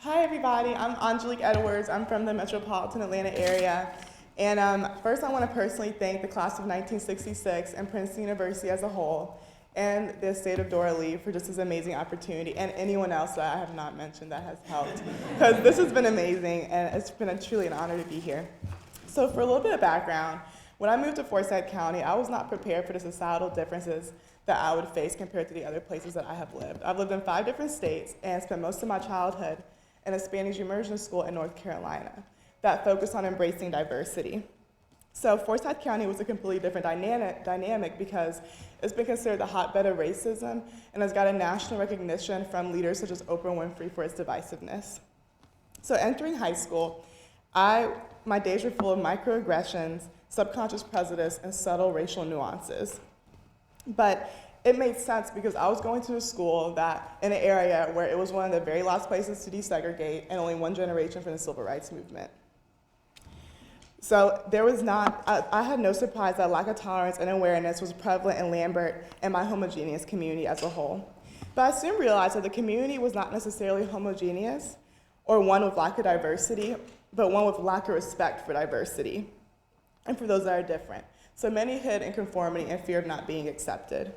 Hi everybody, I'm Angelique Edwards. I'm from the metropolitan Atlanta area. And first I want to personally thank the class of 1966 and Princeton University as a whole, and the estate of Dora Lee for just this amazing opportunity, and anyone else that I have not mentioned that has helped. Because this has been amazing, and it's been truly an honor to be here. So for a little bit of background, when I moved to Forsyth County, I was not prepared for the societal differences that I would face compared to the other places that I have lived. I've lived in 5 different states and spent most of my childhood in a Spanish immersion school in North Carolina that focused on embracing diversity. So Forsyth County was a completely different dynamic because it's been considered the hotbed of racism and has gotten national recognition from leaders such as Oprah Winfrey for its divisiveness. So entering high school, my days were full of microaggressions, subconscious prejudice, and subtle racial nuances. But it made sense because I was going to a school that in an area where it was one of the very last places to desegregate and only one generation from the civil rights movement. So there was I had no surprise that lack of tolerance and awareness was prevalent in Lambert and my homogeneous community as a whole. But I soon realized that the community was not necessarily homogeneous or one with lack of diversity, but one with lack of respect for diversity and for those that are different. So many hid in conformity and fear of not being accepted.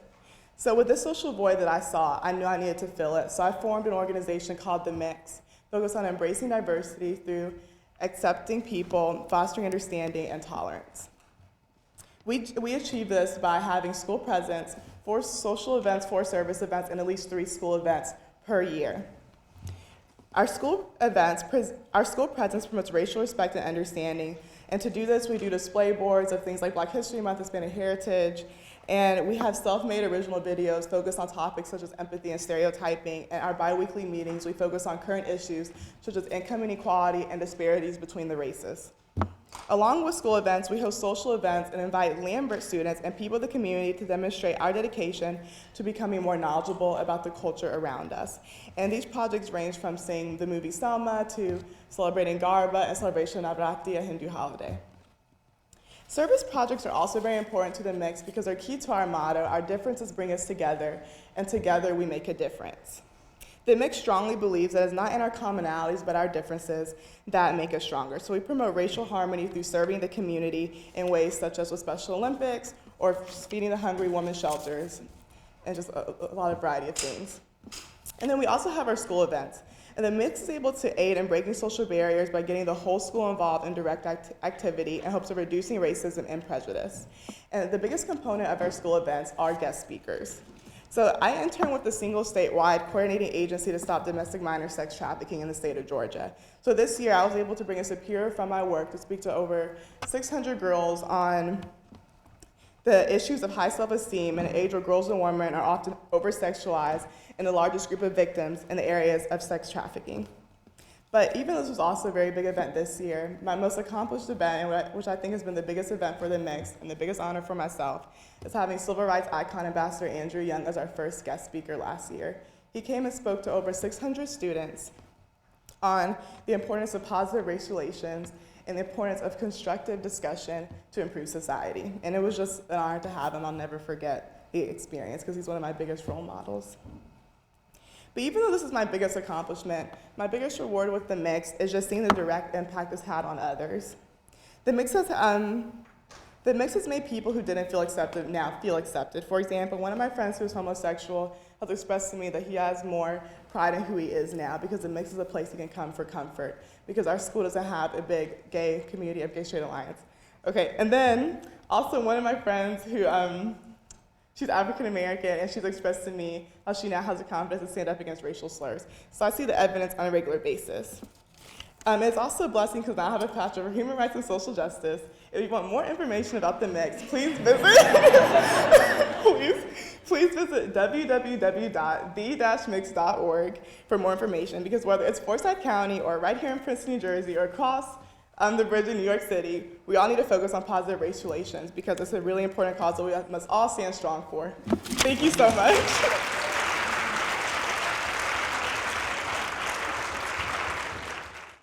So with this social void that I saw, I knew I needed to fill it. So I formed an organization called The Mix, focused on embracing diversity through accepting people, fostering understanding, and tolerance. We achieve this by having school presence, 4 social events, 4 service events, and at least 3 school events per year. Our school presence promotes racial respect and understanding. And to do this, we do display boards of things like Black History Month, Hispanic Heritage, and we have self-made original videos focused on topics such as empathy and stereotyping. And our bi-weekly meetings, we focus on current issues such as income inequality and disparities between the races. Along with school events, we host social events and invite Lambert students and people of the community to demonstrate our dedication to becoming more knowledgeable about the culture around us. And these projects range from seeing the movie Selma to celebrating Garba and celebration of Navratri, a Hindu holiday. Service projects are also very important to the Mix because they're key to our motto, our differences bring us together, and together we make a difference. The Mix strongly believes that it's not in our commonalities, but our differences that make us stronger. So we promote racial harmony through serving the community in ways such as with Special Olympics or feeding the hungry women's shelters, and just a lot of variety of things. And then we also have our school events. And the Mix is able to aid in breaking social barriers by getting the whole school involved in direct activity in hopes of reducing racism and prejudice. And the biggest component of our school events are guest speakers. So I interned with the single statewide coordinating agency to stop domestic minor sex trafficking in the state of Georgia. So this year I was able to bring a superior from my work to speak to over 600 girls on the issues of high self-esteem in an age where girls and women are often over-sexualized and the largest group of victims in the areas of sex trafficking. But even though this was also a very big event this year, my most accomplished event, which I think has been the biggest event for the Mix and the biggest honor for myself, is having Civil Rights Icon Ambassador Andrew Young as our first guest speaker last year. He came and spoke to over 600 students on the importance of positive race relations and the importance of constructive discussion to improve society. And it was just an honor to have him. I'll never forget the experience because he's one of my biggest role models. But even though this is my biggest accomplishment, my biggest reward with the Mix is just seeing the direct impact it's had on others. The Mix has made people who didn't feel accepted now feel accepted. For example, one of my friends who is homosexual has expressed to me that he has more pride in who he is now because the Mix is a place he can come for comfort because our school doesn't have a big gay community of Gay Straight Alliance. Okay, and then also one of my friends who, she's African American, and she's expressed to me how she now has the confidence to stand up against racial slurs. So I see the evidence on a regular basis. It's also a blessing because now I have a passion for human rights and social justice. If you want more information about the Mix, please visit please visit www.the-mix.org for more information, because whether it's Forsyth County or right here in Princeton, New Jersey, or across the bridge in New York City, we all need to focus on positive race relations because it's a really important cause that we must all stand strong for. Thank you so much.